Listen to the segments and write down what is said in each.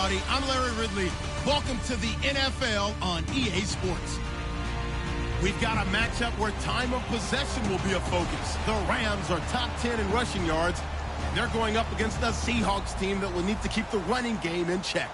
everybody. I'm Larry Ridley. Welcome to the NFL on EA Sports. We've got a matchup where time of possession will be a focus. The Rams are top 10 in rushing yards. They're going up against a Seahawks team that will need to keep the running game in check.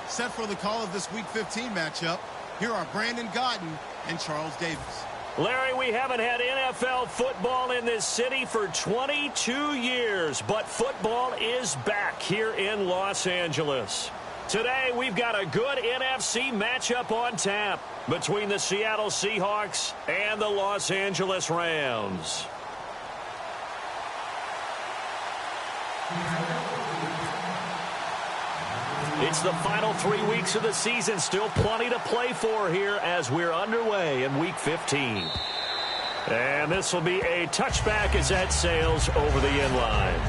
Set for the call of this Week 15 matchup, here are Brandon Gaudin and Charles Davis. Larry, we haven't had NFL football in this city for 22 years, but football is back here in Los Angeles. Today, we've got a good NFC matchup on tap between the Seattle Seahawks and the Los Angeles Rams. It's the final 3 weeks of the season. Still plenty to play for here as we're underway in Week 15. And this will be a touchback as that sails over the end line.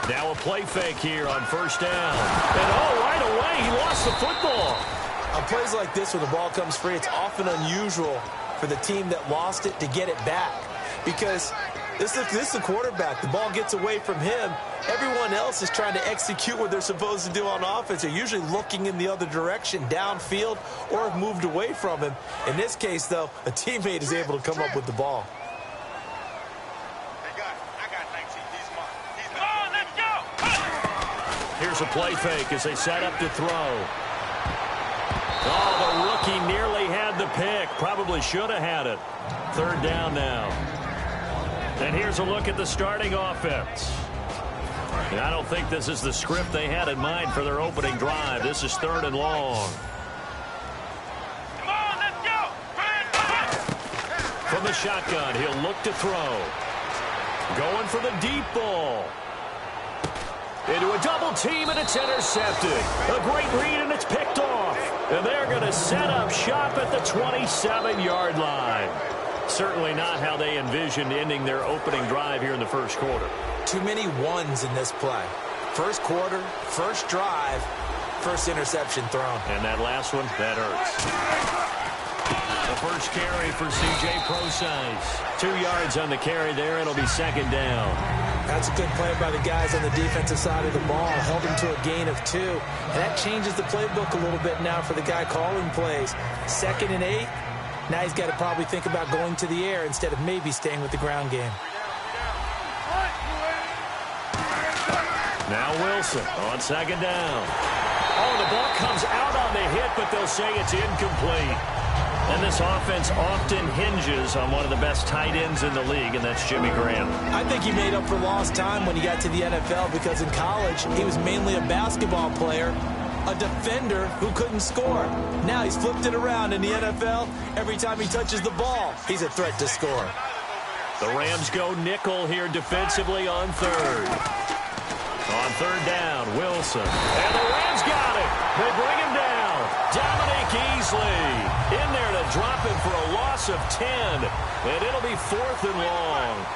Now a play fake here on first down. And right away, he lost the football. On plays like this where the ball comes free, it's often unusual for the team that lost it to get it back. Because This is the quarterback. The ball gets away from him. Everyone else is trying to execute what they're supposed to do on offense. They're usually looking in the other direction, downfield, or have moved away from him. In this case, though, a teammate is able to come up with the ball. Here's a play fake as they set up to throw. Oh, the rookie nearly had the pick. Probably should have had it. Third down now. And here's a look at the starting offense. And I don't think this is the script they had in mind for their opening drive. This is 3rd and long. Come on, let's go! From the shotgun, he'll look to throw. Going for the deep ball. Into a double team, and it's intercepted. A great read, and it's picked off. And they're going to set up shop at the 27-yard line. Certainly not how they envisioned ending their opening drive here in the first quarter. Too many ones in this play. First quarter, first drive, first interception thrown. And that last one, that hurts. The first carry for C.J. Procise. 2 yards on the carry there. It'll be 2nd down. That's a good play by the guys on the defensive side of the ball. Held him to a gain of 2. And that changes the playbook a little bit now for the guy calling plays. 2nd and 8. Now he's got to probably think about going to the air instead of maybe staying with the ground game. Now Wilson on 2nd down. Oh, the ball comes out on the hit, but they'll say it's incomplete. And this offense often hinges on one of the best tight ends in the league, and that's Jimmy Graham. I think he made up for lost time when he got to the NFL because in college he was mainly a basketball player, a defender who couldn't score. Now he's flipped it around in the NFL. Every time he touches the ball, he's a threat to score. The Rams go nickel here defensively on 3rd. On 3rd down, Wilson. And the Rams got it. They bring him down. Dominic Easley in there to drop him for a loss of 10. And it'll be 4th and long.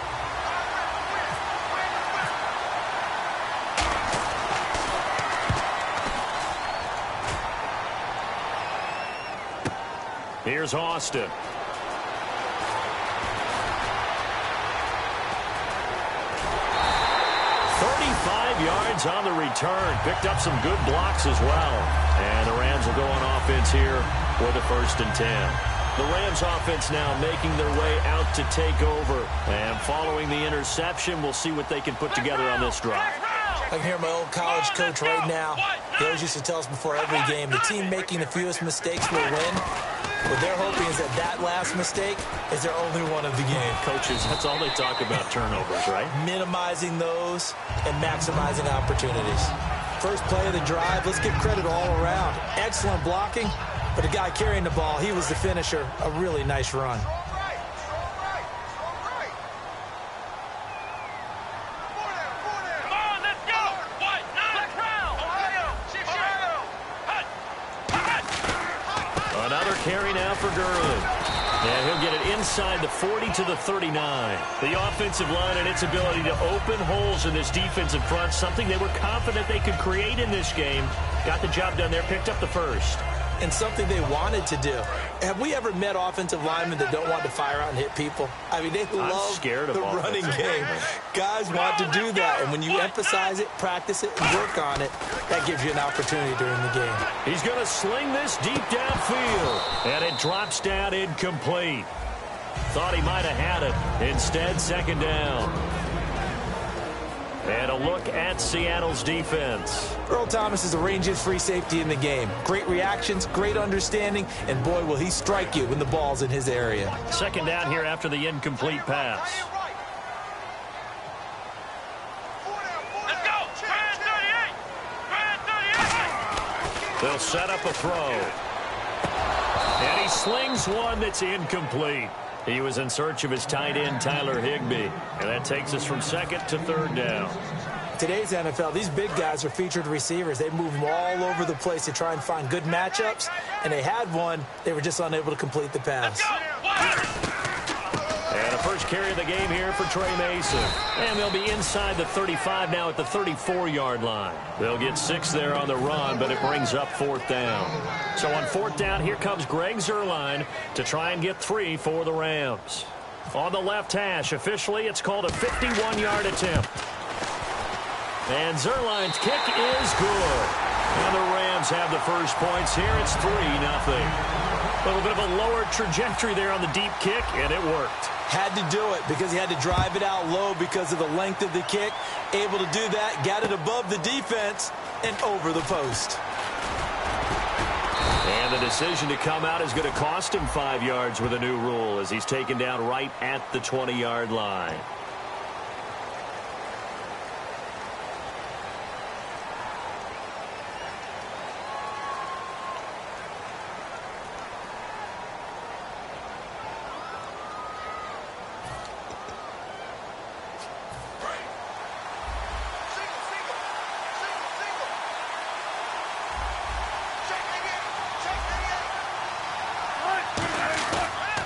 Here's Austin. Yards on the return. Picked up some good blocks as well. And the Rams will go on offense here for the 1st and 10. The Rams offense now making their way out to take over. And following the interception, we'll see what they can put together on this drive. I can hear my old college coach right now. He always used to tell us before every game, the team making the fewest mistakes will win. What they're hoping is that last mistake is their only one of the game. Coaches, that's all they talk about, turnovers, right? Minimizing those and maximizing opportunities. First play of the drive, let's give credit all around. Excellent blocking, but the guy carrying the ball, he was the finisher. A really nice run. Another carry now for Gurley. And he'll get it inside the 40 to the 39. The offensive line and its ability to open holes in this defensive front, something they were confident they could create in this game. Got the job done there, picked up the first. And something they wanted to do. Have we ever met offensive linemen that don't want to fire out and hit people? I mean, they love the running game. Guys want to do that. And when you emphasize it, practice it, and work on it, that gives you an opportunity during the game. He's going to sling this deep downfield. And it drops down incomplete. Thought he might have had it. Instead, 2nd down. And a look at Seattle's defense. Earl Thomas is the rangiest free safety in the game. Great reactions, great understanding, and boy, will he strike you when the ball's in his area. 2nd down here after the incomplete pass. Let's go! 38! They'll set up a throw. And he slings one that's incomplete. He was in search of his tight end, Tyler Higbee. And that takes us from 2nd to 3rd down. Today's NFL, these big guys are featured receivers. They move them all over the place to try and find good matchups. And they had one. They were just unable to complete the pass. And a first carry of the game here for Trey Mason. And they'll be inside the 35 now at the 34-yard line. They'll get 6 there on the run, but it brings up 4th down. So on 4th down, here comes Greg Zuerlein to try and get 3 for the Rams. On the left hash, officially, it's called a 51-yard attempt. And Zerline's kick is good. And the Rams have the first points here. It's 3-0. A little bit of a lower trajectory there on the deep kick, and it worked. Had to do it because he had to drive it out low because of the length of the kick. Able to do that, got it above the defense and over the post. And the decision to come out is going to cost him 5 yards with a new rule as he's taken down right at the 20-yard line.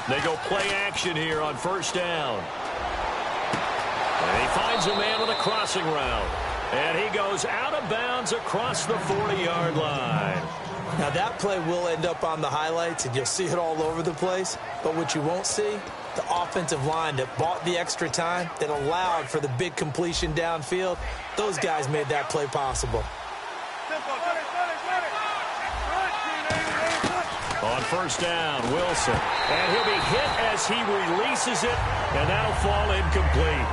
They go play action here on first down. And he finds a man with a crossing route. And he goes out of bounds across the 40-yard line. Now that play will end up on the highlights, and you'll see it all over the place. But what you won't see, the offensive line that bought the extra time, that allowed for the big completion downfield, those guys made that play possible. On first down, Wilson. And he'll be hit as he releases it, and that'll fall incomplete.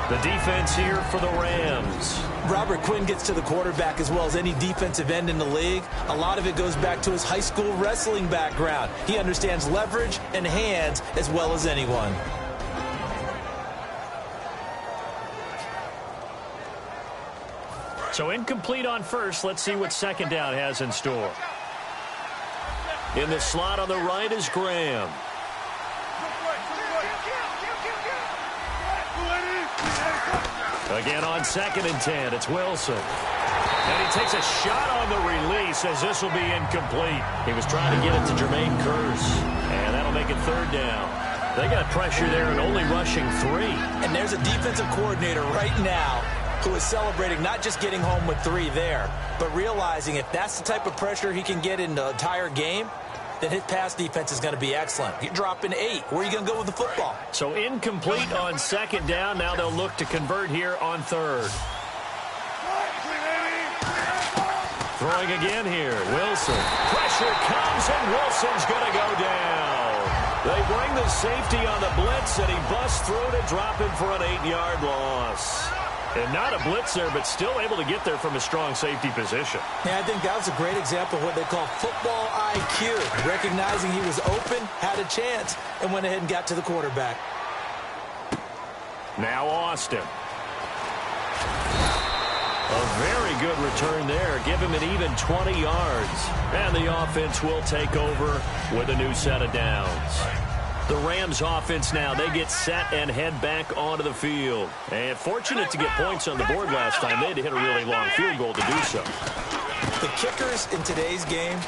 The defense here for the Rams. Robert Quinn gets to the quarterback as well as any defensive end in the league. A lot of it goes back to his high school wrestling background. He understands leverage and hands as well as anyone. So incomplete on first. Let's see what second down has in store. In the slot on the right is Graham. Again on 2nd and 10, it's Wilson. And he takes a shot on the release as this will be incomplete. He was trying to get it to Jermaine Kearse, and that'll make it 3rd down. They got pressure there and only rushing 3. And there's a defensive coordinator right now who is celebrating not just getting home with 3 there, but realizing if that's the type of pressure he can get in the entire game, then his pass defense is going to be excellent. You're dropping 8. Where are you going to go with the football? So incomplete on 2nd down. Now they'll look to convert here on 3rd. Throwing again here. Wilson. Pressure comes, and Wilson's going to go down. They bring the safety on the blitz, and he busts through to drop him for an 8-yard loss. And not a blitz there, but still able to get there from a strong safety position. Yeah, I think that was a great example of what they call football IQ. Recognizing he was open, had a chance, and went ahead and got to the quarterback. Now Austin. A very good return there. Give him an even 20 yards. And the offense will take over with a new set of downs. The Rams offense now, they get set and head back onto the field. And fortunate to get points on the board last time. They had to hit a really long field goal to do so. The kickers in today's game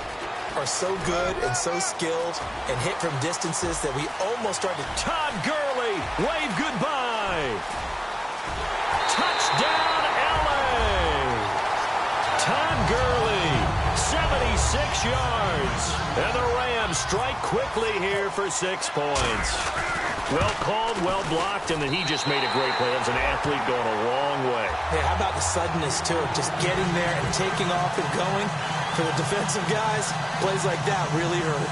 are so good and so skilled and hit from distances that we almost started. Todd Gurley, wave goodbye. Touchdown, LA. Todd Gurley, 76 yards. And the Rams strike quickly here for 6 points. Well called, well blocked, and then he just made a great play. As an athlete going a long way. Yeah, how about the suddenness, too? Just getting there and taking off and going. For the defensive guys, plays like that really hurt.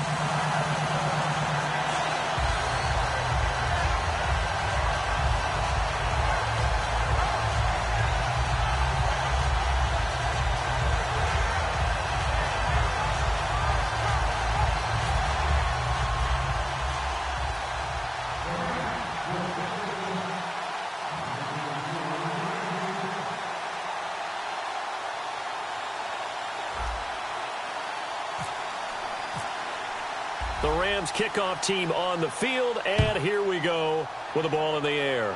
The Rams kickoff team on the field, and here we go with the ball in the air.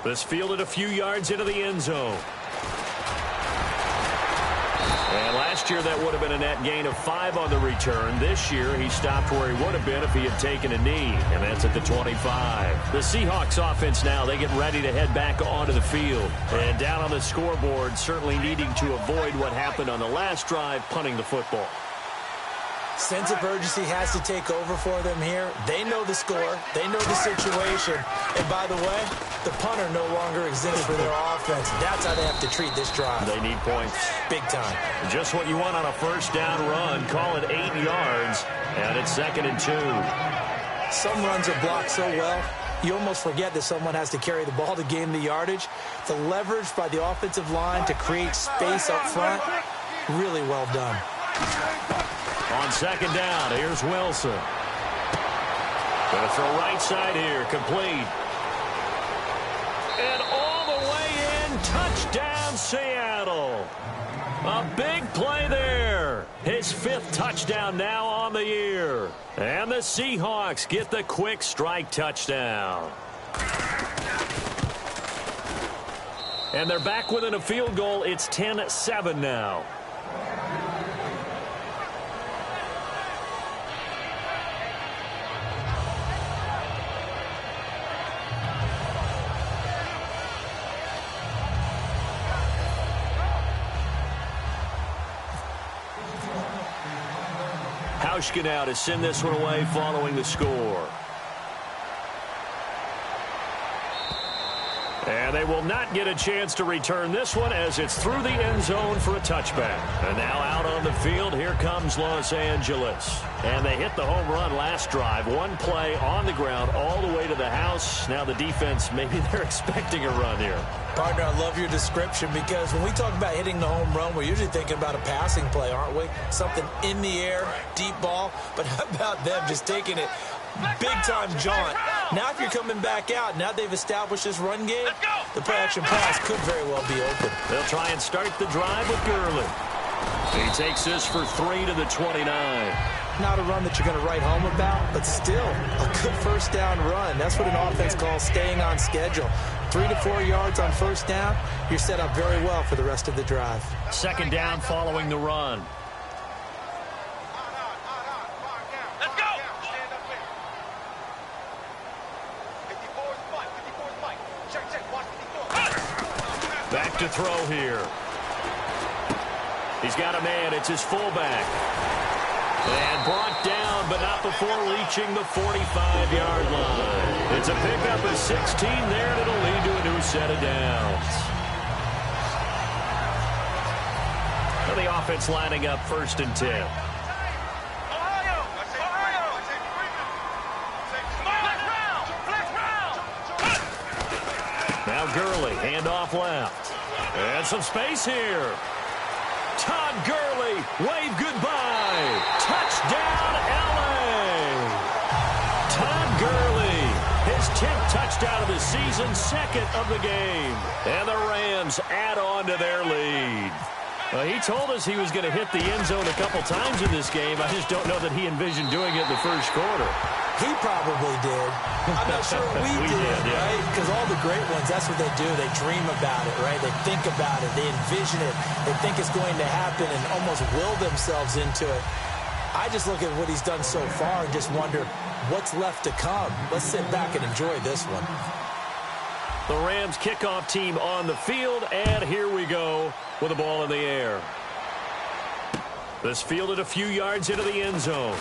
This fielded a few yards into the end zone. And last year that would have been a net gain of 5 on the return. This year he stopped where he would have been if he had taken a knee, and that's at the 25. The Seahawks offense now, they get ready to head back onto the field. And down on the scoreboard, certainly needing to avoid what happened on the last drive, punting the football. Sense of urgency has to take over for them here. They know the score. They know the situation. And by the way, the punter no longer exists for their offense. That's how they have to treat this drive. They need points. Big time. Just what you want on a first down run. Call it 8 yards, and it's 2nd and 2. Some runs are blocked so well, you almost forget that someone has to carry the ball to gain the yardage. The leverage by the offensive line to create space up front, really well done. On 2nd down, here's Wilson. Going to throw right side here, complete. And all the way in, touchdown Seattle. A big play there. His 5th touchdown now on the year. And the Seahawks get the quick strike touchdown. And they're back within a field goal. It's 10-7 now. Hauschka now to send this one away following the score. And they will not get a chance to return this one as it's through the end zone for a touchback. And now out on the field, here comes Los Angeles. And they hit the home run last drive. One play on the ground all the way to the house. Now the defense, maybe they're expecting a run here. Partner, I love your description because when we talk about hitting the home run, we're usually thinking about a passing play, aren't we? Something in the air, deep ball. But how about them just taking it big-time jaunt? Now if you're coming back out, now they've established this run game, the play-action pass could very well be open. They'll try and start the drive with Gurley. He takes this for 3 to the 29. Not a run that you're going to write home about, but still a good first down run. That's what an offense calls staying on schedule. 3 to 4 yards on first down, you're set up very well for the rest of the drive. 2nd down following the run. Let's go! Back to throw here. He's got a man. It's his fullback. And brought down, but not before reaching the 45-yard line. It's a pickup of 16 there, and it'll lead to a new set of downs. And the offense lining up 1st and 10. Now Gurley, handoff left. And some space here. Todd Gurley, wave goodbye. Touchdown, L.A. Todd Gurley, his 10th touchdown of the season, 2nd of the game. And the Rams add on to their lead. He told us he was going to hit the end zone a couple times in this game. I just don't know that he envisioned doing it in the first quarter. He probably did. I'm not sure we did, yeah. right? Because all the great ones, that's what they do. They dream about it, right? They think about it. They envision it. They think it's going to happen and almost will themselves into it. I just look at what he's done so far and just wonder what's left to come. Let's sit back and enjoy this one. The Rams kickoff team on the field, and here we go with the ball in the air. This fielded a few yards into the end zone.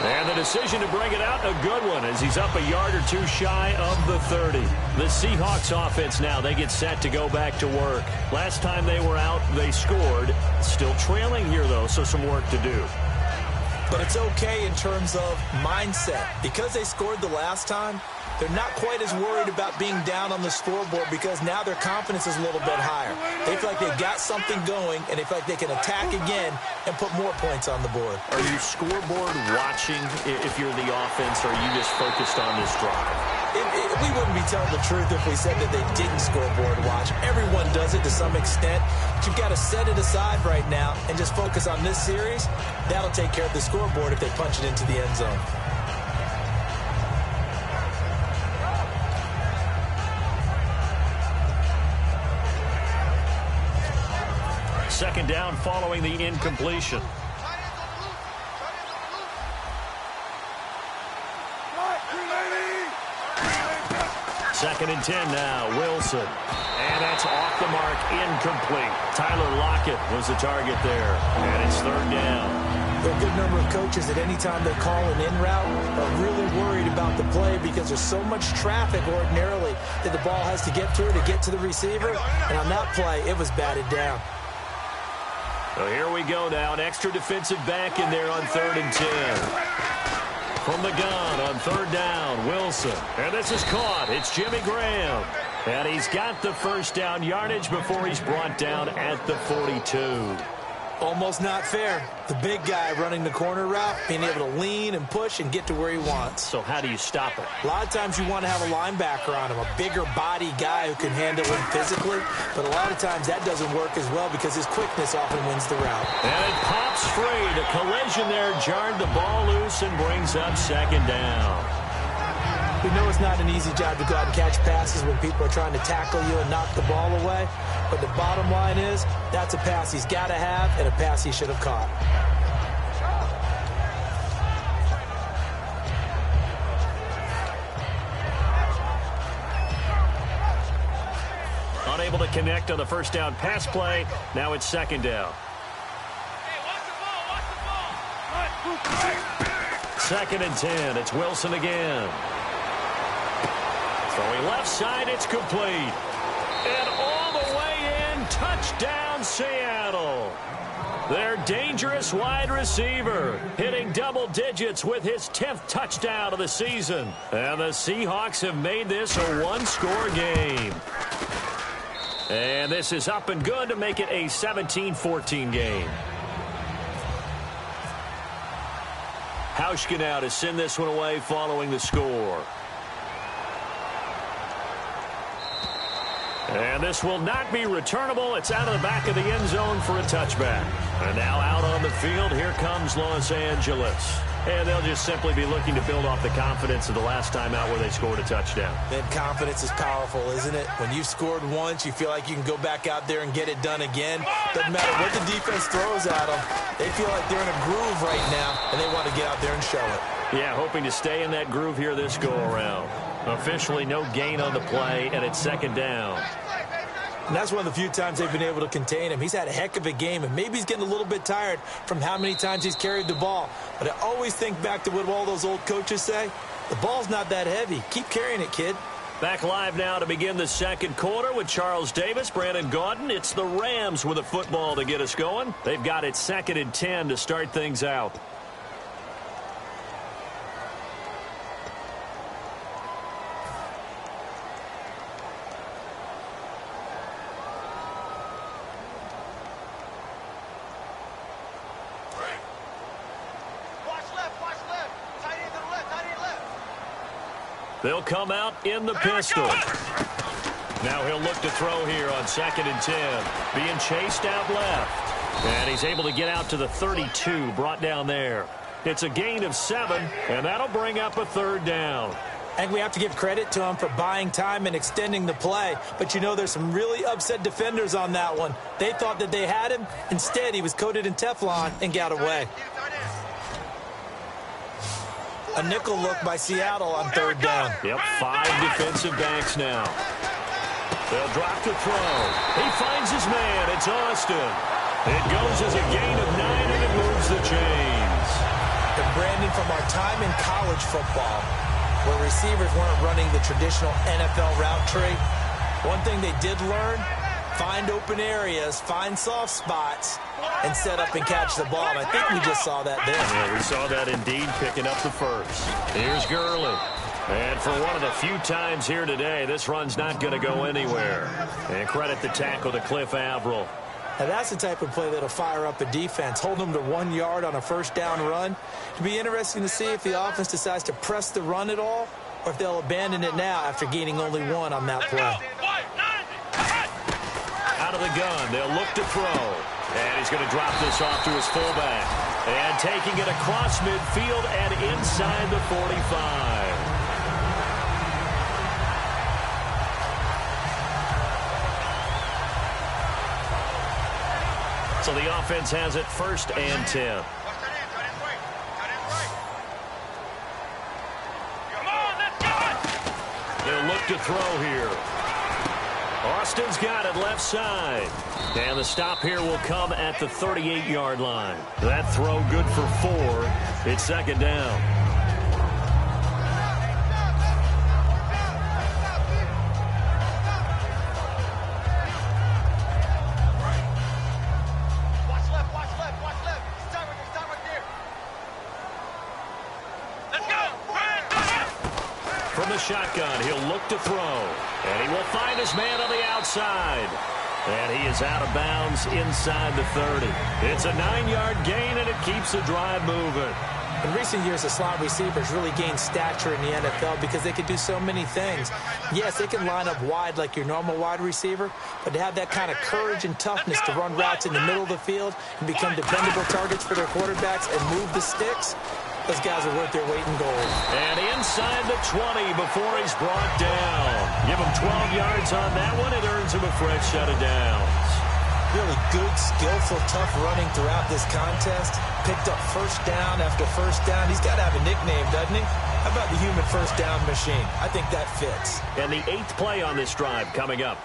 And the decision to bring it out, a good one, as he's up a yard or two shy of the 30. The Seahawks offense now, they get set to go back to work. Last time they were out, they scored. Still trailing here, though, so some work to do. But it's okay in terms of mindset. Because they scored the last time, they're not quite as worried about being down on the scoreboard because now their confidence is a little bit higher. They feel like they've got something going, and they feel like they can attack again and put more points on the board. Are you scoreboard watching if you're the offense, or are you just focused on this drive? We wouldn't be telling the truth if we said that they didn't scoreboard watch. Everyone does it to some extent. But you've got to set it aside right now and just focus on this series. That'll take care of the scoreboard if they punch it into the end zone. Second down following the incompletion. 2nd and 10 now. Wilson. And that's off the mark, incomplete. Tyler Lockett was the target there. And it's 3rd down. There are a good number of coaches that any time they call an in route are really worried about the play because there's so much traffic ordinarily that the ball has to get through to get to the receiver. And on that play, it was batted down. So here we go now. An extra defensive back in there on 3rd and 10. From the gun on 3rd down, Wilson. And this is caught. It's Jimmy Graham. And he's got the 1st down yardage before he's brought down at the 42. Almost not fair. The big guy running the corner route, being able to lean and push and get to where he wants. So how do you stop it? A lot of times you want to have a linebacker on him, a bigger body guy who can handle him physically. But a lot of times that doesn't work as well because his quickness often wins the route. And it pops free. The collision there jarred the ball loose and brings up 2nd down. We know it's not an easy job to go out and catch passes when people are trying to tackle you and knock the ball away. But the bottom line is, that's a pass he's got to have and a pass he should have caught. Unable to connect on the 1st down pass play. Now it's 2nd down. Hey, watch the ball. 2nd and 10. It's Wilson again. Throwing left side, it's complete. And all the way in, touchdown Seattle. Their dangerous wide receiver hitting double digits with his 10th touchdown of the season. And the Seahawks have made this a one-score game. And this is up and good to make it a 17-14 game. Hauschka now to send this one away following the score. And this will not be returnable. It's out of the back of the end zone for a touchback. And now out on the field, here comes Los Angeles. And they'll just simply be looking to build off the confidence of the last time out where they scored a touchdown. That confidence is powerful, isn't it? When you've scored once, you feel like you can go back out there and get it done again. Doesn't matter what the defense throws at them. They feel like they're in a groove right now, and they want to get out there and show it. Yeah, hoping to stay in that groove here this go-around. Officially no gain on the play, and it's 2nd down. And that's one of the few times they've been able to contain him. He's had a heck of a game, and maybe he's getting a little bit tired from how many times he's carried the ball. But I always think back to what all those old coaches say. The ball's not that heavy. Keep carrying it, kid. Back live now to begin the 2nd quarter with Charles Davis, Brandon Gaudin. It's the Rams with a football to get us going. They've got it 2nd and 10 to start things out. They'll come out in the pistol. Now he'll look to throw here on 2nd and 10. Being chased out left. And he's able to get out to the 32, brought down there. It's a gain of 7, and that'll bring up a 3rd down. I think we have to give credit to him for buying time and extending the play. But, you know, there's some really upset defenders on that one. They thought that they had him. Instead, he was coated in Teflon and got away. A nickel look by Seattle on 3rd down. Yep, 5 defensive backs now. They'll drop to throw. He finds his man. It's Austin. It goes as a gain of 9, and it moves the chains. And Brandon, from our time in college football, where receivers weren't running the traditional NFL route tree, one thing they did learn, find open areas, find soft spots, and set up and catch the ball. And I think we just saw that there. Yeah, we saw that indeed, picking up the 1st. Here's Gurley. And for one of the few times here today, this run's not going to go anywhere. And credit the tackle to Cliff Averill. Now that's the type of play that'll fire up a defense. Hold them to 1 yard on a 1st down run. It'll be interesting to see if the offense decides to press the run at all, or if they'll abandon it now after gaining only 1 on that play. Out of the gun, they'll look to throw. And he's going to drop this off to his fullback. And taking it across midfield and inside the 45. So the offense has it 1st and 10. They'll look to throw here. Austin's got it left side. And the stop here will come at the 38-yard line. That throw good for 4. It's second down. From the shotgun, he'll look to throw. And he will find his man on the outside. And he is out of bounds inside the 30. It's a 9-yard gain, and it keeps the drive moving. In recent years, the slot receivers really gained stature in the NFL because they can do so many things. Yes, they can line up wide like your normal wide receiver, but to have that kind of courage and toughness to run routes in the middle of the field and become dependable targets for their quarterbacks and move the sticks, those guys are worth their weight in gold. And inside the 20 before he's brought down. Give him 12 yards on that one. It earns him a fresh set of downs. Really good, skillful, tough running throughout this contest. Picked up first down after first down. He's got to have a nickname, doesn't he? How about the human first down machine? I think that fits. And the 8th play on this drive coming up.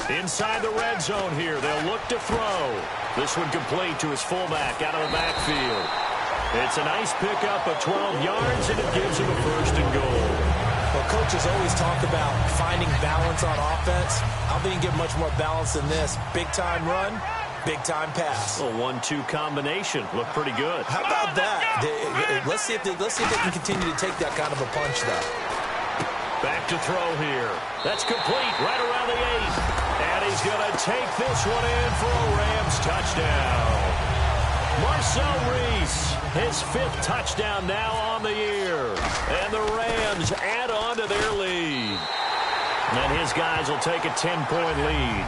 Inside the red zone here, they'll look to throw. This one complete to his fullback out of the backfield. It's a nice pickup of 12 yards, and it gives him a first and goal. Well, coaches always talk about finding balance on offense. I don't think you get much more balance than this. Big-time run, big-time pass. A 1-2 combination. Looked pretty good. How about that? Let's see if they can continue to take that kind of a punch, though. Back to throw here. That's complete right around the 8. And he's going to take this one in for a Rams touchdown. Marcel Reese, his 5th touchdown now on the year. And the Rams add on to their lead. And his guys will take a 10-point lead.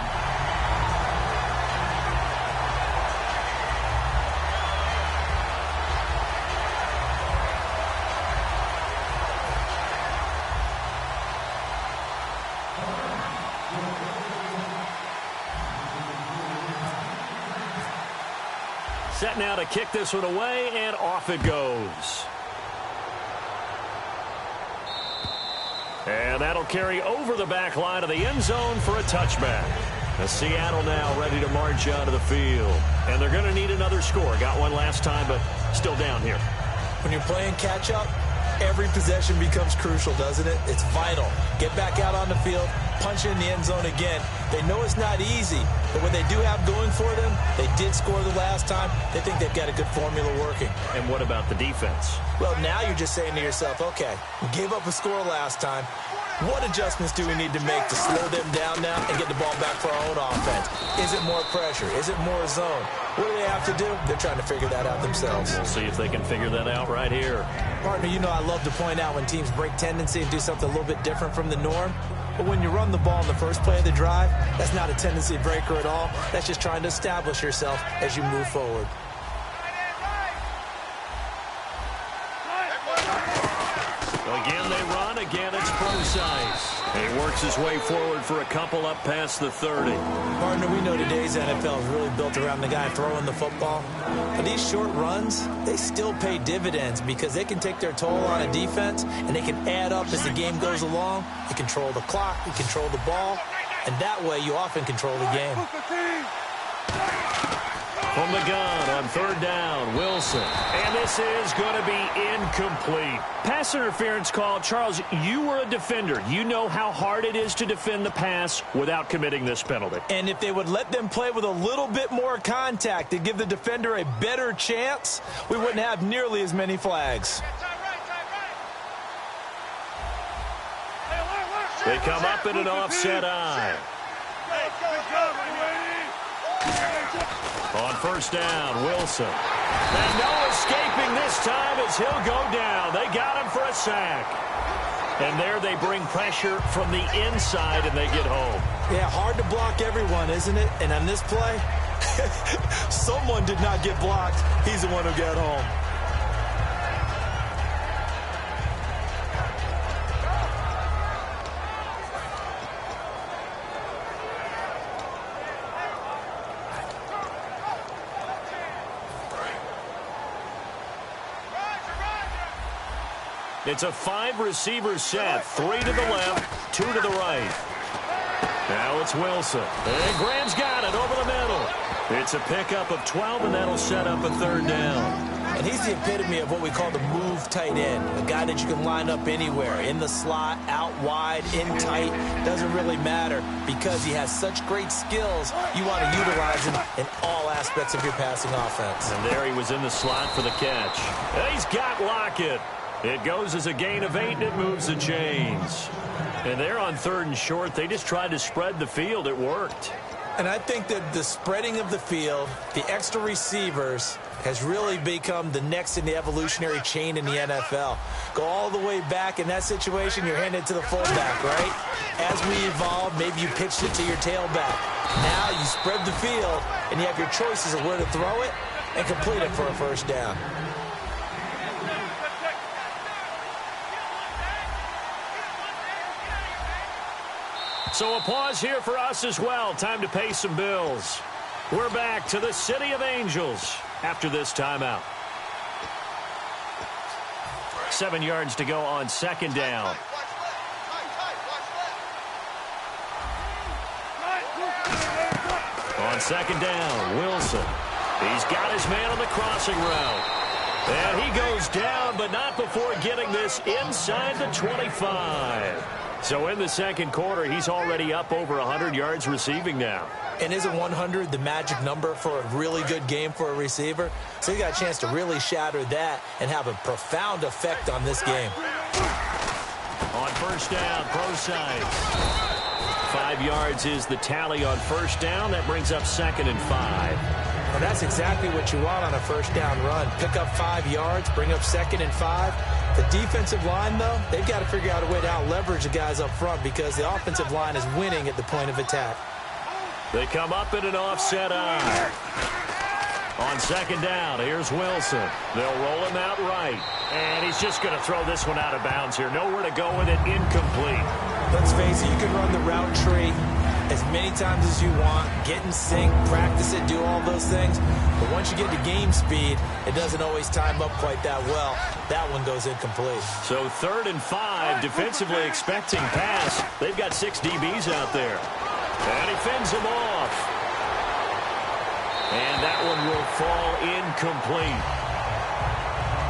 Set now to kick this one away, and off it goes. And that'll carry over the back line of the end zone for a touchback. Seattle now ready to march out of the field. And they're going to need another score. Got one last time, but still down here. When you're playing catch-up, every possession becomes crucial, doesn't it? It's vital. Get back out on the field, punch in the end zone again. They know it's not easy, but what they do have going for them, they did score the last time. They think they've got a good formula working. And what about the defense? Well, now you're just saying to yourself, okay, we gave up a score last time. What adjustments do we need to make to slow them down now and get the ball back for our own offense? Is it more pressure? Is it more zone? What do they have to do? They're trying to figure that out themselves. We'll see if they can figure that out right here. Partner, you know I love to point out when teams break tendency and do something a little bit different from the norm. But when you run the ball in the first play of the drive, that's not a tendency breaker at all. That's just trying to establish yourself as you move forward. Again, they run. Again, it's precise. And he works his way forward for a couple up past the 30. Partner, we know today's NFL is really built around the guy throwing the football. But these short runs, they still pay dividends because they can take their toll on a defense, and they can add up as the game goes along. You control the clock, you control the ball, and that way you often control the game. From the gun on 3rd down, Wilson. And this is going to be incomplete. Pass interference call. Charles, you were a defender. You know how hard it is to defend the pass without committing this penalty. And if they would let them play with a little bit more contact to give the defender a better chance, we wouldn't have nearly as many flags. They come up in an offset eye. On 1st down, Wilson. And no escaping this time as he'll go down. They got him for a sack. And there they bring pressure from the inside, and they get home. Yeah, hard to block everyone, isn't it? And on this play, someone did not get blocked. He's the one who got home. It's a 5-receiver set. 3 to the left, 2 to the right. Now it's Wilson. And Graham's got it over the middle. It's a pickup of 12, and that'll set up a 3rd down. And he's the epitome of what we call the move tight end, a guy that you can line up anywhere, in the slot, out wide, in tight, doesn't really matter because he has such great skills. You want to utilize him in all aspects of your passing offense. And there he was in the slot for the catch. And he's got Lockett. It goes as a gain of 8, and it moves the chains. And they're on 3rd and short. They just tried to spread the field. It worked. And I think that the spreading of the field, the extra receivers, has really become the next in the evolutionary chain in the NFL. Go all the way back in that situation, you're handing it to the fullback, right? As we evolve, maybe you pitched it to your tailback. Now you spread the field, and you have your choices of where to throw it and complete it for a 1st down. So a pause here for us as well. Time to pay some bills. We're back to the City of Angels after this timeout. 7 yards to go on 2nd down. On 2nd down, Wilson. He's got his man on the crossing route. And he goes down, but not before getting this inside the 25. So in the 2nd quarter, he's already up over 100 yards receiving now. And isn't 100 the magic number for a really good game for a receiver? So he got a chance to really shatter that and have a profound effect on this game. On 1st down, pro side. 5 yards is the tally on 1st down. That brings up 2nd and 5. Well, that's exactly what you want on a 1st down run. Pick up 5 yards, bring up 2nd and 5. The defensive line, though, they've got to figure out a way to out-leverage the guys up front because the offensive line is winning at the point of attack. They come up in an offset eye. On 2nd down, here's Wilson. They'll roll him out right. And he's just going to throw this one out of bounds here. Nowhere to go with it, incomplete. Let's face it, you can run the route tree as many times as you want, get in sync, practice it, do all those things. But once you get to game speed, it doesn't always time up quite that well. That one goes incomplete. So 3rd and 5, defensively expecting pass. They've got 6 DBs out there. And he fends him off. And that one will fall incomplete.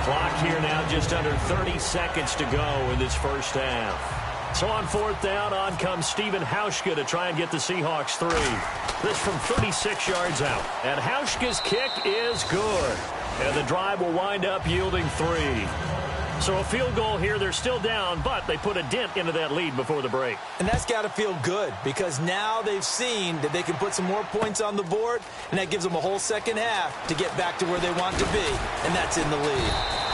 Clock here now just under 30 seconds to go in this 1st half. So on 4th down, on comes Stephen Hauschka to try and get the Seahawks 3. This from 36 yards out. And Hauschka's kick is good. And the drive will wind up yielding 3. So a field goal here. They're still down, but they put a dent into that lead before the break. And that's got to feel good because now they've seen that they can put some more points on the board, and that gives them a whole 2nd half to get back to where they want to be, and that's in the lead.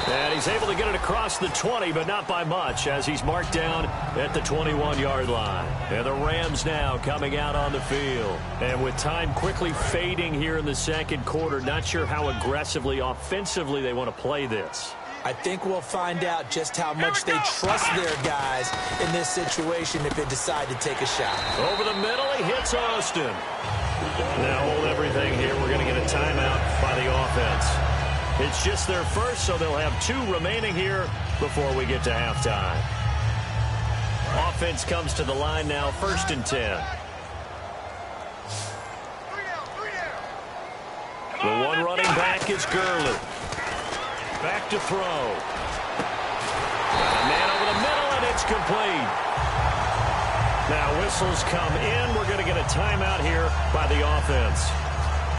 And he's able to get it across the 20, but not by much, as he's marked down at the 21-yard line. And the Rams now coming out on the field. And with time quickly fading here in the 2nd quarter, not sure how aggressively, offensively they want to play this. I think we'll find out just how much they trust their guys in this situation if they decide to take a shot. Over the middle, he hits Austin. Now hold everything here. We're going to get a timeout by the offense. It's just their first, so they'll have 2 remaining here before we get to halftime. Offense comes to the line now, 1st and 10. The one running back is Gurley. Back to throw. A man over the middle, and it's complete. Now whistles come in. We're going to get a timeout here by the offense.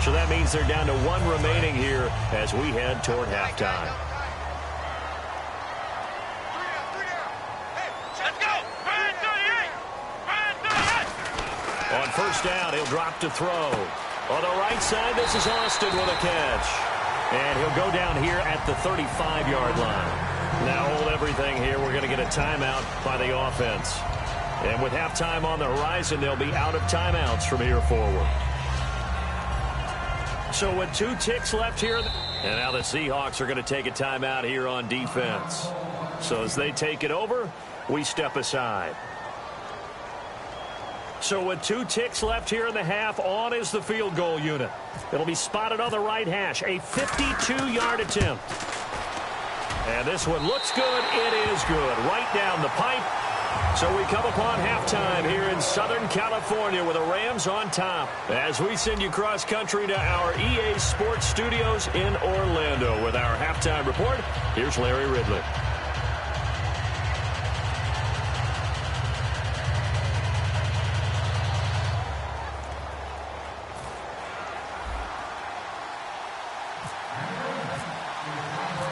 So that means they're down to 1 remaining here as we head toward halftime. On 1st down, he'll drop to throw. On the right side, this is Austin with a catch. And he'll go down here at the 35-yard line. Now hold everything here. We're going to get a timeout by the offense. And with halftime on the horizon, they'll be out of timeouts from here forward. So with 2 ticks left here, and now the Seahawks are going to take a timeout here on defense. So as they take it over, we step aside. So with 2 ticks left here in the half, on is the field goal unit. It'll be spotted on the right hash, a 52-yard attempt. And this one looks good. It is good. Right down the pipe. So we come upon halftime here in Southern California with the Rams on top as we send you cross-country to our EA Sports Studios in Orlando with our halftime report. Here's Larry Ridley.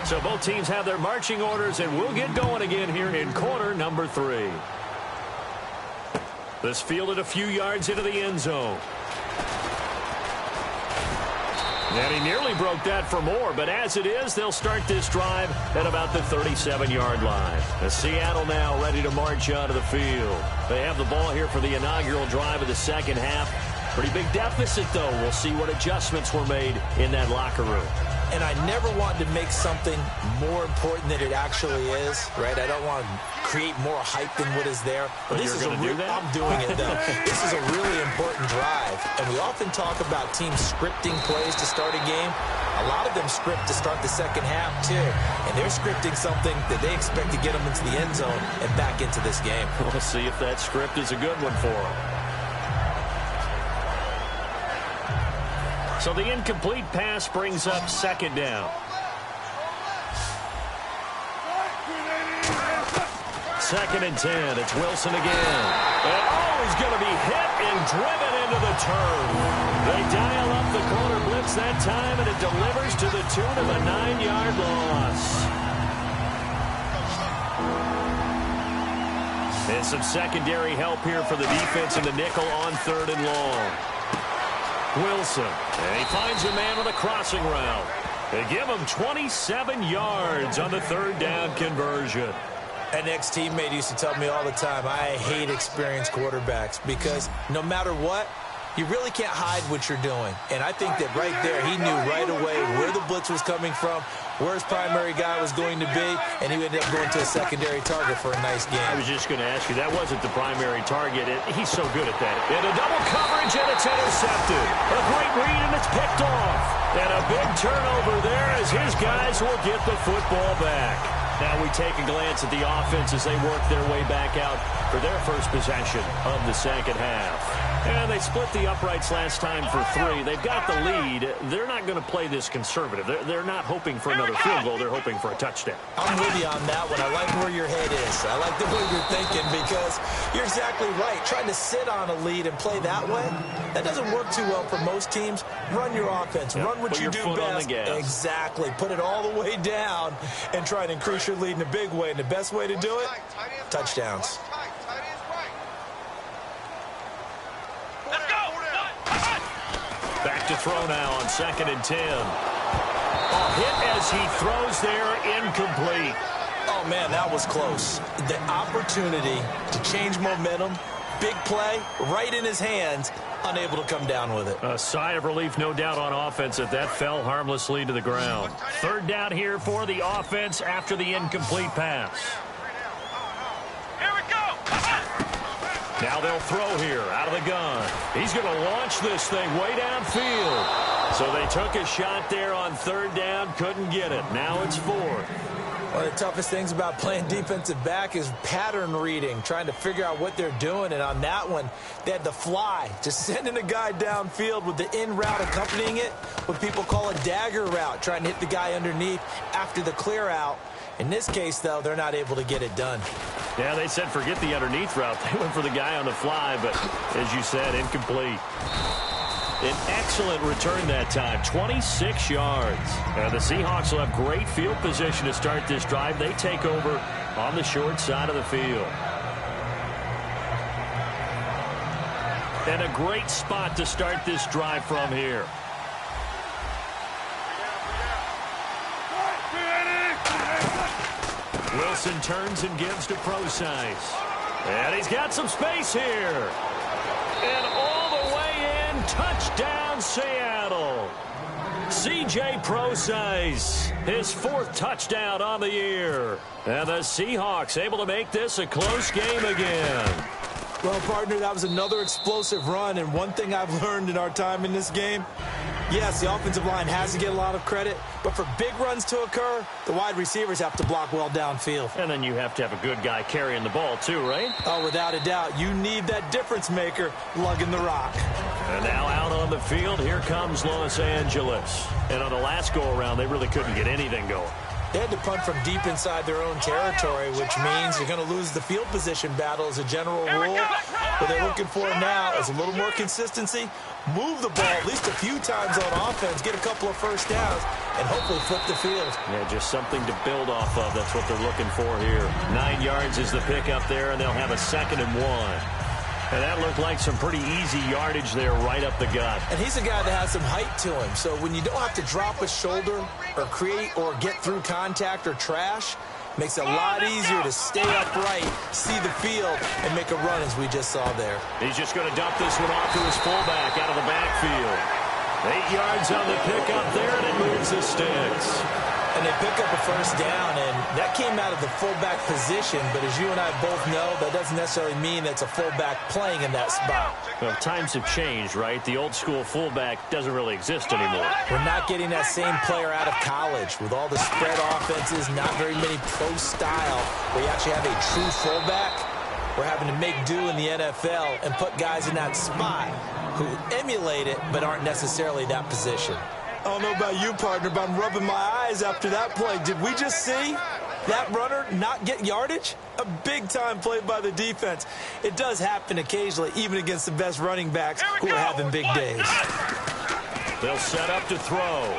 So both teams have their marching orders, and we'll get going again here in quarter number 3. This fielded a few yards into the end zone. And he nearly broke that for more, but as it is, they'll start this drive at about the 37-yard line. As Seattle now ready to march out of the field. They have the ball here for the inaugural drive of the second half. Pretty big deficit, though. We'll see what adjustments were made in that locker room. And I never wanted to make something more important than it actually is, right? I don't want to create more hype than what is there. But this is a do that? I'm doing it, though. This is a really important drive. And we often talk about teams scripting plays to start a game. A lot of them script to start the second half, too. And they're scripting something that they expect to get them into the end zone and back into this game. We'll see if that script is a good one for them. So the incomplete pass brings up second down. Second and 10. It's Wilson again. And he's going to be hit and driven into the turf. They dial up the corner blitz that time, and it delivers to the tune of a 9-yard loss. And some secondary help here for the defense in the nickel on 3rd and long. Wilson, and he finds a man with a crossing route. They give him 27 yards on the 3rd down conversion. An ex-teammate used to tell me all the time, I hate experienced quarterbacks because no matter what, you really can't hide what you're doing. And I think that right there, he knew right away where the blitz was coming from, where his primary guy was going to be, and he ended up going to a secondary target for a nice game. I was just going to ask you, that wasn't the primary target. He's so good at that. In a double coverage, and it's intercepted. A great read, and it's picked off. And a big turnover there as his guys will get the football back. Now we take a glance at the offense as they work their way back out for their first possession of the second half. And they split the uprights last time for 3. They've got the lead. They're not going to play this conservative. They're not hoping for another field goal. They're hoping for a touchdown. I'm with you on that one. I like where your head is. I like the way you're thinking because you're exactly right. Trying to sit on a lead and play that way, that doesn't work too well for most teams. Run your offense. Run what you do best. Exactly. Put it all the way down and try to increase your lead in a big way. And the best way to do it, touchdowns. Back to throw now on 2nd and 10. A hit as he throws there, incomplete. Oh, man, that was close. The opportunity to change momentum, big play, right in his hands, unable to come down with it. A sigh of relief, no doubt, on offense that fell harmlessly to the ground. 3rd down here for the offense after the incomplete pass. Now they'll throw here out of the gun. He's going to launch this thing way downfield. So they took a shot there on 3rd down, couldn't get it. Now it's 4th. One of the toughest things about playing defensive back is pattern reading, trying to figure out what they're doing. And on that one, they had the fly, just sending a guy downfield with the in route accompanying it, what people call a dagger route, trying to hit the guy underneath after the clear out. In this case, though, they're not able to get it done. Yeah, they said forget the underneath route. They went for the guy on the fly, but as you said, incomplete. An excellent return that time, 26 yards. The Seahawks will have great field position to start this drive. They take over on the short side of the field. And a great spot to start this drive from here. Wilson turns and gives to Procise. And he's got some space here. And all the way in, touchdown Seattle. C.J. Procise, his 4th touchdown on the year. And the Seahawks able to make this a close game again. Well, partner, that was another explosive run, and one thing I've learned in our time in this game, Yes, the offensive line has to get a lot of credit, but for big runs to occur, the wide receivers have to block well downfield. And then you have to have a good guy carrying the ball too, right? Oh, without a doubt. You need that difference maker lugging the rock. And now out on the field, here comes Los Angeles. And on the last go-around, they really couldn't get anything going. They had to punt from deep inside their own territory, which means you're going to lose the field position battle as a general rule. What they're looking for now is a little more consistency, move the ball at least a few times on offense, get a couple of first downs, and hopefully flip the field. Yeah, just something to build off of. That's what they're looking for here. 9 yards is the pickup there, and they'll have a 2nd and 1. And that looked like some pretty easy yardage there right up the gut. And he's a guy that has some height to him. So when you don't have to drop a shoulder or create or get through contact or trash, makes it a lot easier to stay upright, see the field, and make a run as we just saw there. He's just going to dump this one off to his fullback out of the backfield. 8 yards on the pickup there, and it moves the sticks. And they pick up a first down, and that came out of the fullback position. But as you and I both know, that doesn't necessarily mean it's a fullback playing in that spot. Well, times have changed, right? The old school fullback doesn't really exist anymore. We're not getting that same player out of college with all the spread offenses, not very many pro style, where you actually have a true fullback. We're having to make do in the NFL and put guys in that spot who emulate it but aren't necessarily that position. I don't know about you, partner, but I'm rubbing my eyes after that play. Did we just see that runner not get yardage? A big-time play by the defense. It does happen occasionally, even against the best running backs who are having big days. They'll set up to throw.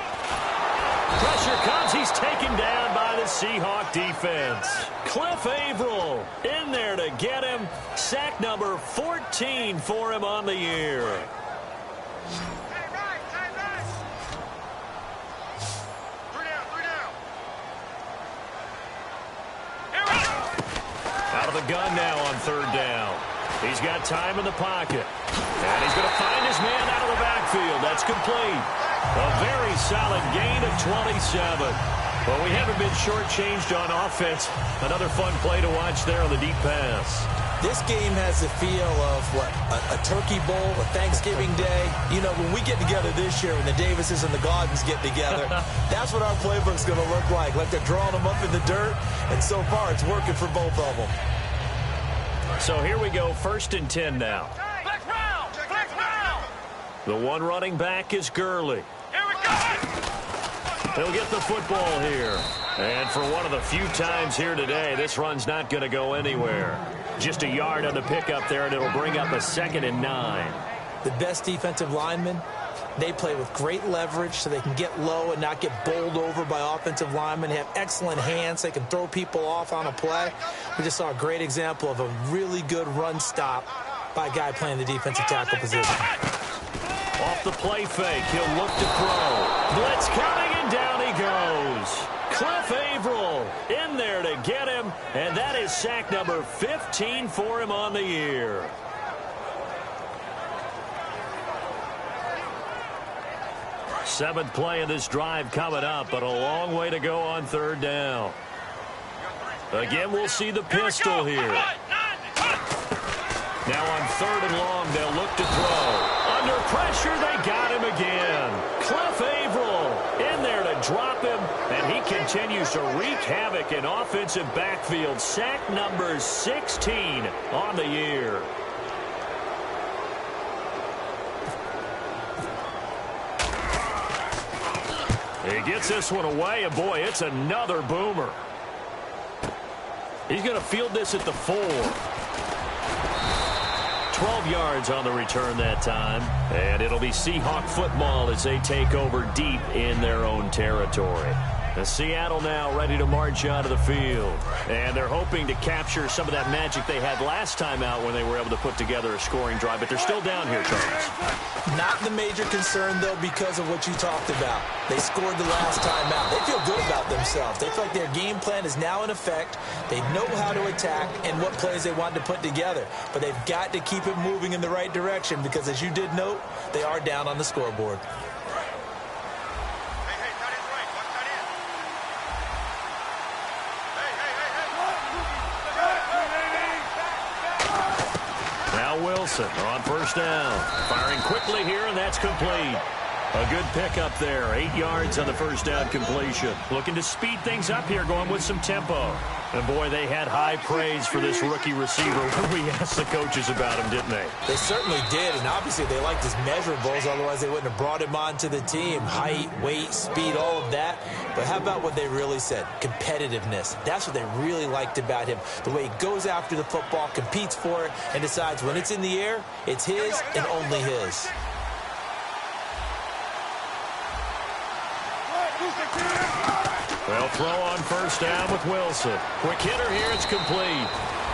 Pressure comes. He's taken down by the Seahawk defense. Cliff Averill in there to get him. Sack number 14 for him on the year. Out of the gun now on 3rd down. He's got time in the pocket. And he's going to find his man out of the backfield. That's complete. A very solid gain of 27. Well, we haven't been shortchanged on offense. Another fun play to watch there on the deep pass. This game has the feel of, what, a turkey bowl, a Thanksgiving day. You know, when we get together this year, when the Davises and the Gaudens get together, that's what our playbook's going to look like. Like they're drawing them up in the dirt, and so far it's working for both of them. So here we go, 1st and 10 now. Flex round! Flex round! The one running back is Gurley. Here we go! He'll get the football here. And for one of the few times here today, this run's not going to go anywhere. Just a yard on the pickup there, and it'll bring up a 2nd and 9. The best defensive linemen, they play with great leverage so they can get low and not get bowled over by offensive linemen. They have excellent hands. They can throw people off on a play. We just saw a great example of a really good run stop by a guy playing the defensive tackle position. Off the play fake, he'll look to throw. Blitz coming, and down he goes. Cliff Averill in there to get him, and that is sack number 15 for him on the year. Seventh play of this drive coming up, but a long way to go on 3rd down. Again, we'll see the pistol here. Now on 3rd and long, they'll look to throw. Under pressure, they got him again. Cliff Averill in there to drop him, and he continues to wreak havoc in offensive backfield. Sack number 16 on the year. He gets this one away, and boy, it's another boomer. He's going to field this at the 4. 12 yards on the return that time. And it'll be Seahawk football as they take over deep in their own territory. And Seattle now ready to march out of the field. And they're hoping to capture some of that magic they had last time out when they were able to put together a scoring drive. But they're still down here, Charles. Not the major concern, though, because of what you talked about. They scored the last time out. They feel good about themselves. They feel like their game plan is now in effect. They know how to attack and what plays they want to put together. But they've got to keep it moving in the right direction because, as you did note, they are down on the scoreboard. Now Wilson on 1st down. Firing quickly here, and that's complete. A good pickup there. 8 yards on the first down completion. Looking to speed things up here, going with some tempo. And, boy, they had high praise for this rookie receiver when we asked the coaches about him, didn't they? They certainly did, and obviously they liked his measurables. Otherwise, they wouldn't have brought him onto the team. Height, weight, speed, all of that. But how about what they really said? Competitiveness. That's what they really liked about him. The way he goes after the football, competes for it, and decides when it's in the air, it's his and only his. They'll throw on first down with Wilson. Quick hitter here, it's complete.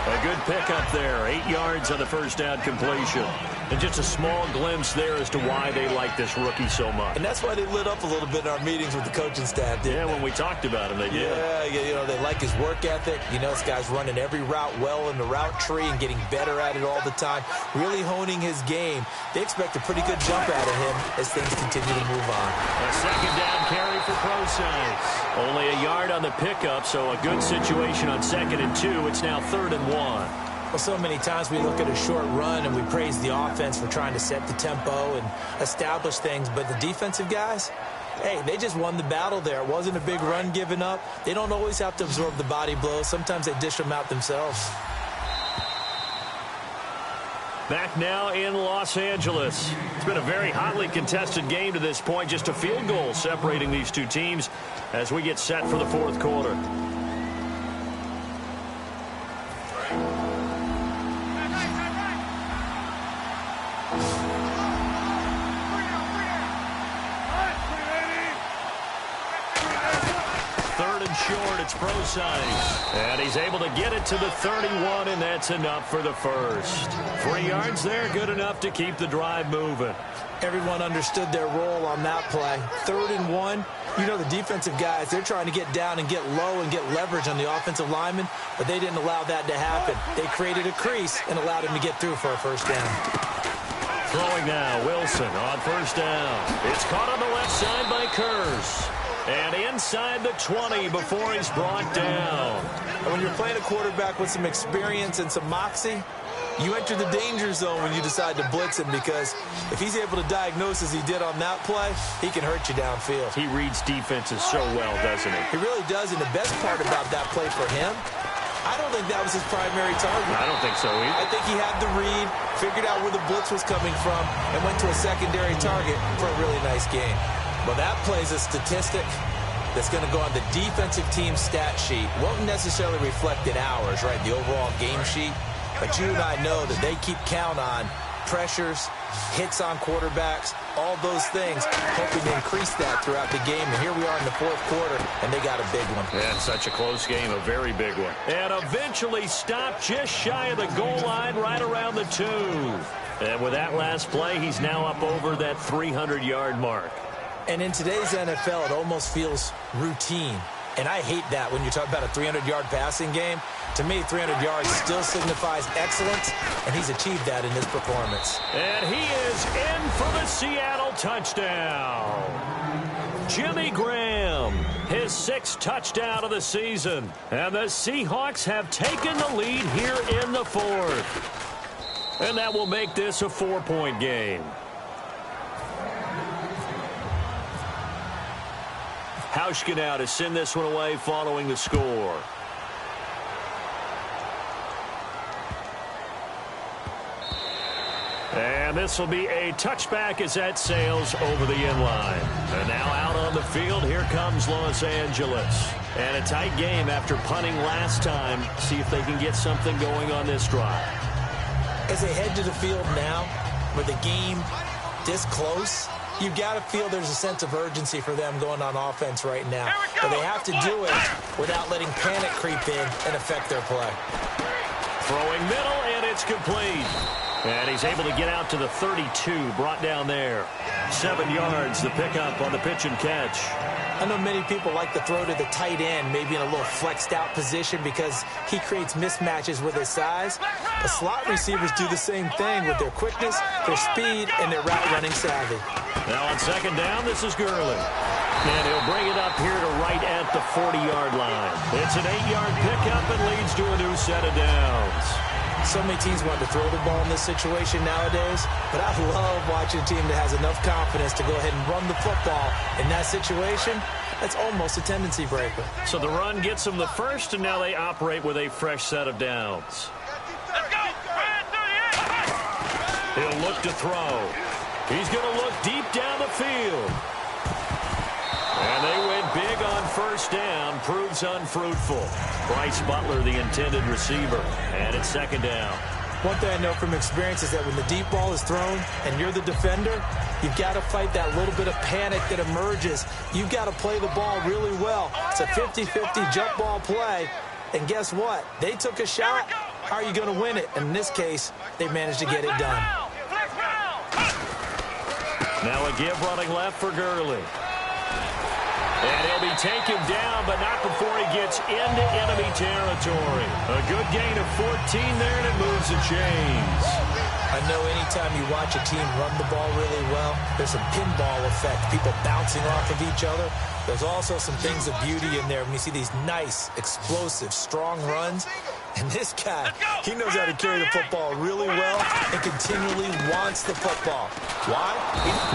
A good pickup there. 8 yards on the first down completion. And just a small glimpse there as to why they like this rookie so much. And that's why they lit up a little bit in our meetings with the coaching staff, didn't they? When we talked about him, they did. Yeah, they like his work ethic. This guy's running every route well in the route tree and getting better at it all the time, really honing his game. They expect a pretty good jump out of him as things continue to move on. A second down carry for Procise. Only a yard on the pickup, so a good situation on 2nd and 2. It's now 3rd and 1. Well, so many times we look at a short run and we praise the offense for trying to set the tempo and establish things, but the defensive guys, hey, they just won the battle there. It wasn't a big run given up. They don't always have to absorb the body blows. Sometimes they dish them out themselves. Back now in Los Angeles. It's been a very hotly contested game to this point. Just a field goal separating these two teams as we get set for the 4th quarter. Short, it's Procise. And he's able to get it to the 31, and that's enough for the first. 3 yards there, good enough to keep the drive moving. Everyone understood their role on that play. 3rd and 1. The defensive guys, they're trying to get down and get low and get leverage on the offensive lineman, but they didn't allow that to happen. They created a crease and allowed him to get through for a first down. Throwing now, Wilson on first down. It's caught on the left side by Kurz. And inside the 20 before he's brought down. And when you're playing a quarterback with some experience and some moxie, you enter the danger zone when you decide to blitz him, because if he's able to diagnose as he did on that play, he can hurt you downfield. He reads defenses so well, doesn't he? He really does, and the best part about that play for him, I don't think that was his primary target. I don't think so either. I think he had the read, figured out where the blitz was coming from, and went to a secondary target for a really nice game. Well, that plays a statistic that's going to go on the defensive team stat sheet. Won't necessarily reflect in ours, right, the overall game sheet. But you and I know that they keep count on pressures, hits on quarterbacks, all those things, hoping to increase that throughout the game. And here we are in the 4th quarter, and they got a big one. And such a close game, a very big one. And eventually stopped just shy of the goal line, right around the 2. And with that last play, he's now up over that 300-yard mark. And in today's NFL, it almost feels routine. And I hate that when you talk about a 300-yard passing game. To me, 300 yards still signifies excellence, and he's achieved that in this performance. And he is in for the Seattle touchdown. Jimmy Graham, his 6th touchdown of the season. And the Seahawks have taken the lead here in the 4th. And that will make this a 4-point game. Hauschka now to send this one away following the score. And this will be a touchback as that sails over the inline. And now out on the field, here comes Los Angeles. And a tight game after punting last time. See if they can get something going on this drive. As they head to the field now, with the game this close, you've got to feel there's a sense of urgency for them going on offense right now. But they have to do it without letting panic creep in and affect their play. Throwing middle, and it's complete. And he's able to get out to the 32, brought down there. 7 yards, the pickup on the pitch and catch. I know many people like to throw to the tight end, maybe in a little flexed out position because he creates mismatches with his size. The slot receivers do the same thing with their quickness, their speed, and their route running savvy. Now on second down, this is Gurley. And he'll bring it up here to right at the 40-yard line. It's an 8-yard pickup and leads to a new set of downs. So many teams want to throw the ball in this situation nowadays, but I love watching a team that has enough confidence to go ahead and run the football. In that situation, that's almost a tendency breaker. So the run gets them the first, and now they operate with a fresh set of downs. Let's go. He'll look to throw. He's going to look deep down the field. And they went big on first down. Proves unfruitful. Bryce Butler, the intended receiver. And it's second down. One thing I know from experience is that when the deep ball is thrown and you're the defender, you've got to fight that little bit of panic that emerges. You've got to play the ball really well. It's a 50-50 jump ball play. And guess what? They took a shot. How are you going to win it? And in this case, they managed to get it done. Now a give running left for Gurley. And he'll be taken down, but not before he gets into enemy territory. A good gain of 14 there, and it moves the chains. I know anytime you watch a team run the ball really well, there's a pinball effect, people bouncing off of each other. There's also some things of beauty in there when you see these nice, explosive, strong runs. And this guy, he knows how to carry the football really well and continually wants the football. Why?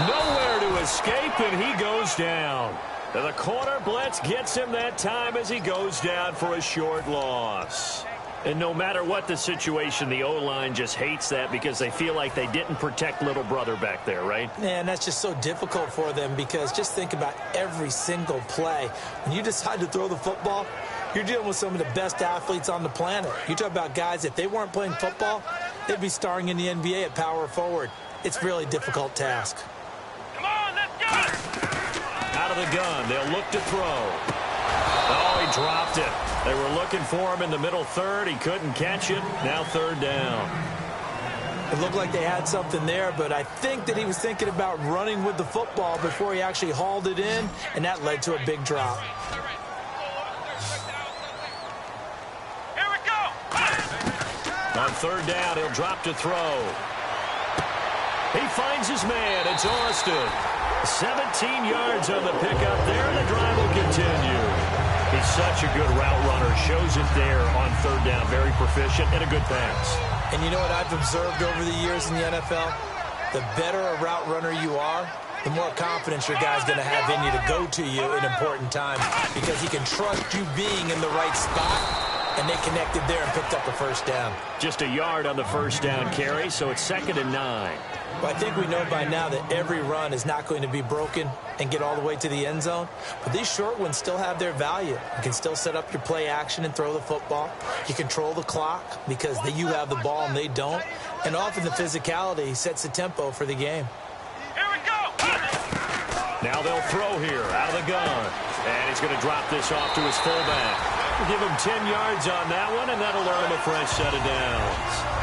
Nowhere to escape, and he goes down. The corner blitz gets him that time as he goes down for a short loss. And no matter what the situation, the O-line just hates that because they feel like they didn't protect little brother back there, right? Man, that's just so difficult for them because just think about every single play. When you decide to throw the football, you're dealing with some of the best athletes on the planet. You talk about guys, if they weren't playing football, they'd be starring in the NBA at power forward. It's a really difficult task. Come on, let's go! Out of the gun, they'll look to throw. Oh, he dropped it. They were looking for him in the middle third. He couldn't catch it. Now third down. It looked like they had something there, but I think that he was thinking about running with the football before he actually hauled it in, and that led to a big drop. Here we go! On third down, he'll drop to throw. He finds his man. It's Austin. 17 yards on the pickup there, and the drive will continue. He's such a good route runner. Shows it there on third down. Very proficient and a good pass. And you know what I've observed over the years in the NFL? The better a route runner you are, the more confidence your guy's going to have in you to go to you in important times because he can trust you being in the right spot. And they connected there and picked up a first down. Just a yard on the first down carry, so it's 2nd and 9. Well, I think we know by now that every run is not going to be broken and get all the way to the end zone. But these short ones still have their value. You can still set up your play action and throw the football. You control the clock because you have the ball and they don't. And often the physicality sets the tempo for the game. Here we go! Now they'll throw here out of the gun. And he's going to drop this off to his fullback. We'll give him 10 yards on that one, and that'll earn him a fresh set of downs.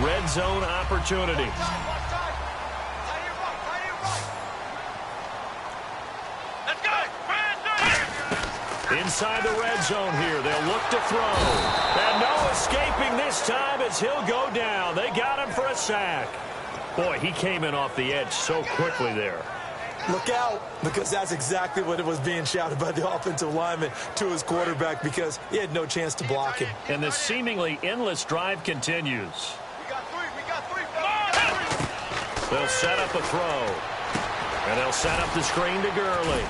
Red zone opportunity. Let's go! Inside the red zone here, they'll look to throw. And no escaping this time as he'll go down. They got him for a sack. Boy, he came in off the edge so quickly there. Look out, because that's exactly what it was being shouted by the offensive lineman to his quarterback because he had no chance to block him. And the seemingly endless drive continues. We got three. Come on! They'll set up a throw. And they'll set up the screen to Gurley.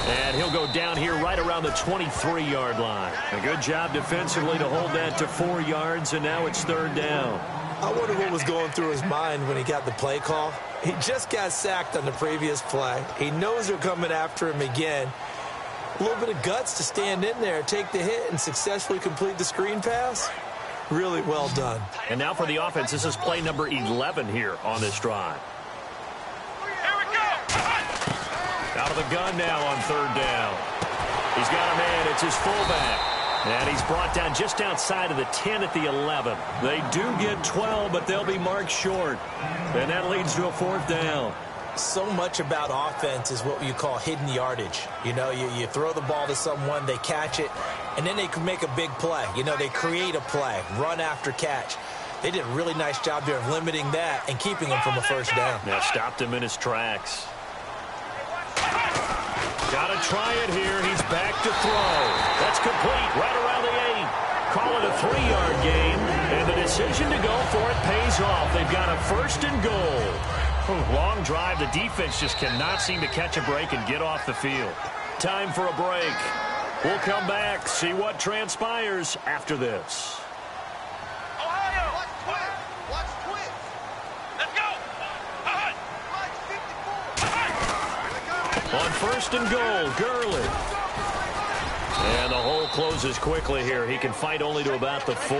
And he'll go down here right around the 23-yard line. A good job defensively to hold that to 4 yards, and now it's third down. I wonder what was going through his mind when he got the play call. He just got sacked on the previous play. He knows they're coming after him again. A little bit of guts to stand in there, take the hit, and successfully complete the screen pass. Really well done. And now for the offense, this is play number 11 here on this drive. Here we go! Out of the gun now on third down. He's got a man. It's his fullback. And he's brought down just outside of the 10 at the 11. They do get 12, but they'll be marked short. And that leads to a fourth down. So much about offense is what you call hidden yardage. You know, you throw the ball to someone, they catch it, and then they can make a big play. You know, they create a play, run after catch. They did a really nice job there of limiting that and keeping him from a first down. Now stopped him in his tracks. Got to try it here. He's back to throw. That's complete right around the 8. Call it a 3-yard gain, and the decision to go for it pays off. They've got a 1st and goal. Long drive. The defense just cannot seem to catch a break and get off the field. Time for a break. We'll come back, see what transpires after this. Ohio, watch twist. Watch twist. Let's go. On 1st and goal, Gurley. And the hole closes quickly here. He can fight only to about the 4.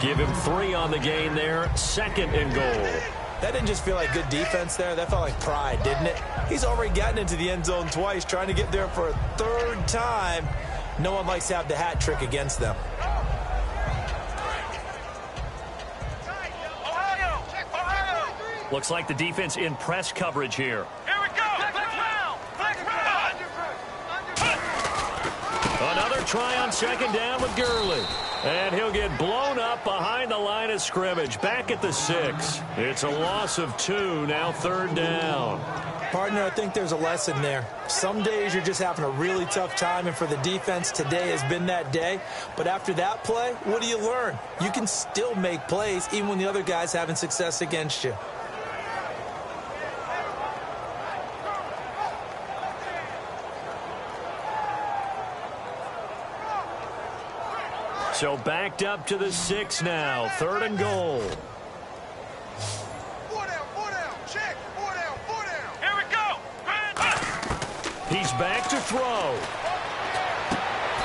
Give him 3 on the gain there. 2nd and goal. That didn't just feel like good defense there. That felt like pride, didn't it? He's already gotten into the end zone twice, trying to get there for a 3rd time. No one likes to have the hat trick against them. Ohio. Looks like the defense in press coverage here. Here we go. Flex round. Another try on 2nd down with Gurley. And he'll get blown up behind the line of scrimmage. Back at the 6. It's a loss of 2, now 3rd down. Partner, I think there's a lesson there. Some days you're just having a really tough time, and for the defense, today has been that day. But after that play, what do you learn? You can still make plays even when the other guy's having success against you. So backed up to the 6 now. 3rd and goal. 4 down. Check. 4 down. Here we go. He's back to throw.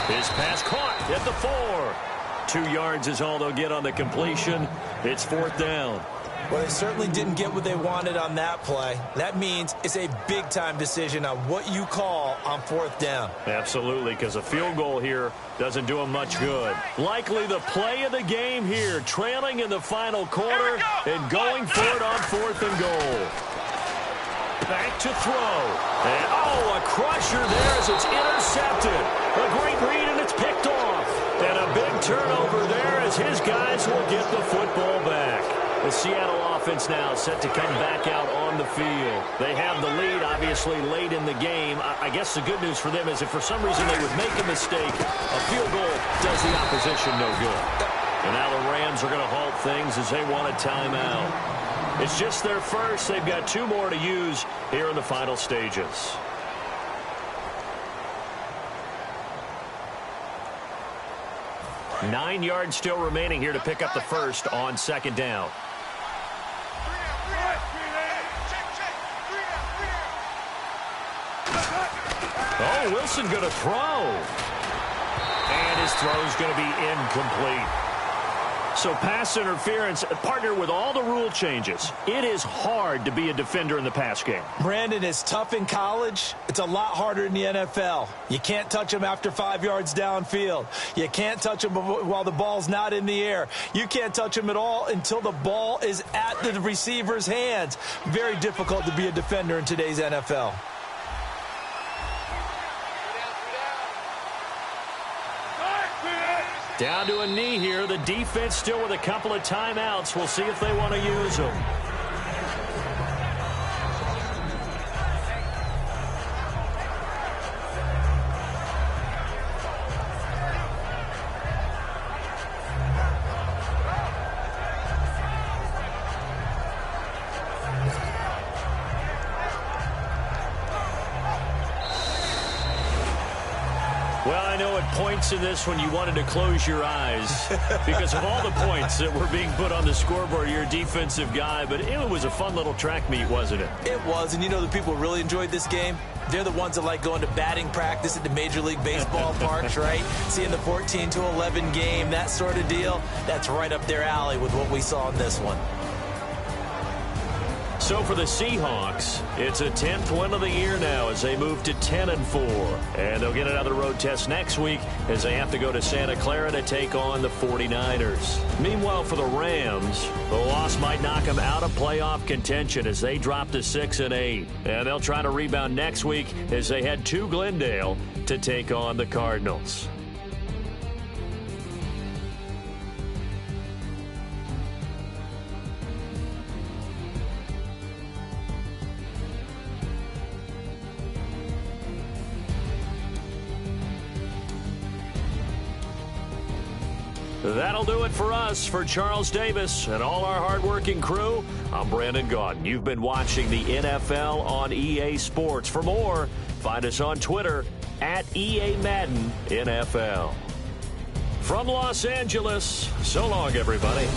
His pass caught at the 4. 2 yards is all they'll get on the completion. It's 4th down. Well, they certainly didn't get what they wanted on that play. That means it's a big-time decision on what you call on 4th down. Absolutely, because a field goal here doesn't do them much good. Likely the play of the game here, trailing in the final quarter and going for it on 4th and goal. Back to throw. And, a crusher there as it's intercepted. A great read, and it's picked off. And a big turnover there as his guys will get the football back. The Seattle offense now set to come back out on the field. They have the lead, obviously, late in the game. I guess the good news for them is if for some reason they would make a mistake, a field goal does the opposition no good. And now the Rams are going to halt things as they want a timeout. It's just their first. They've got 2 more to use here in the final stages. Nine yards still remaining here to pick up the first on 2nd down. Oh, Wilson going to throw. And his throw is going to be incomplete. So pass interference, partner with all the rule changes. It is hard to be a defender in the pass game. Brandon, is tough in college. It's a lot harder in the NFL. You can't touch him after 5 yards downfield. You can't touch him while the ball's not in the air. You can't touch him at all until the ball is at the receiver's hands. Very difficult to be a defender in today's NFL. Down to a knee here. The defense still with a couple of timeouts. We'll see if they want to use them. Well, I know at points in this when you wanted to close your eyes because of all the points that were being put on the scoreboard. You're a defensive guy, but it was a fun little track meet, wasn't it? It was, and you know the people who really enjoyed this game? They're the ones that like going to batting practice at the Major League Baseball parks, right? Seeing the 14-11 game, that sort of deal. That's right up their alley with what we saw in this one. So for the Seahawks, it's a 10th win of the year now as they move to 10-4. And they'll get another road test next week as they have to go to Santa Clara to take on the 49ers. Meanwhile, for the Rams, the loss might knock them out of playoff contention as they drop to 6-8. And they'll try to rebound next week as they head to Glendale to take on the Cardinals. That'll do it for us. For Charles Davis and all our hardworking crew, I'm Brandon Gaudin. You've been watching the NFL on EA Sports. For more, find us on Twitter at EA Madden NFL. From Los Angeles, so long, everybody.